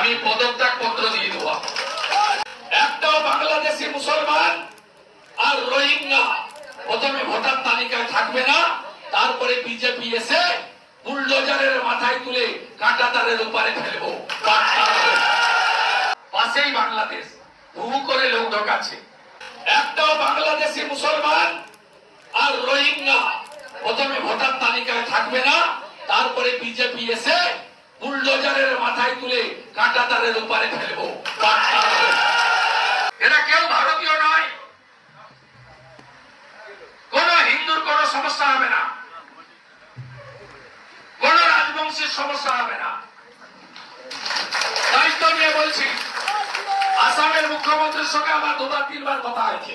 আমি পদত্যাগ পত্র দিয়ে দেব। একটাও বাংলাদেশি মুসলমান আর রোহিঙ্গা প্রথমে ভোটার তালিকায় থাকবে না, তারপরে বিজেপি এসে বুলডোজারের মাথায় তুলে কাঁটাতারের উপরে ফেলবো। পাশেই বাংলাদেশ ভূ করে লোক ঢোকাচ্ছে। একটাও বাংলাদেশি মুসলমান আর রোহিঙ্গা প্রথমে ভোটার তালিকায় থাকবে না, তারপরে বিজেপি এসে বুলডোজারের মাথায় তুলে কাঁটাতারের উপরে ফেলবো। এরা কেউ ভারতীয় নয়, কোন হিন্দুর কোন সমস্যা হবে না, কোন রাজবংশের সমস্যা হবে না। দায়িত্ব নিয়ে বলছি, আসামের মুখ্যমন্ত্রীর সঙ্গে আমার দুবার তিনবার কথা হয়েছে,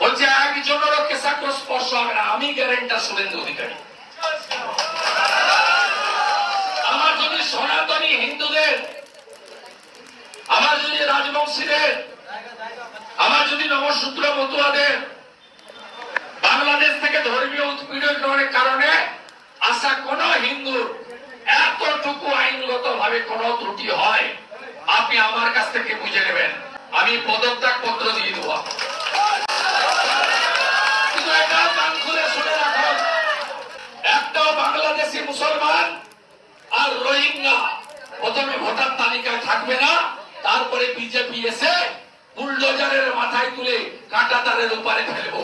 বলছে একজনেরও কেশাগ্র স্পর্শ হবে না। আমি গ্যারেন্টার শুভেন্দু অধিকারী। আমার যদি সনাতনী হিন্দুদের, আমার যদি রাজবংশীদের, আমার যদি নবসূত্র মতুয়াদের বাংলাদেশ থেকে ধর্মীয় উৎপীড়নের কারণে আসা কোন হিন্দুর এতটুকু আইনগত ভাবে কোন ত্রুটি হয়, আপনি আমার কাছ থেকে বুঝে নেবেন। আমি পদত্যাগ পত্র দিয়ে দেব। কিন্তু এটাও কান খুলে শুনে রাখুন, একটাও বাংলাদেশি মুসলমান আর রোহিঙ্গা প্রথমে ভোটার তালিকায় থাকবে না, তারপরে বিজেপি এসে বুলডোজারের মাথায় তুলে কাঁটাতারের উপরে ফেলবো।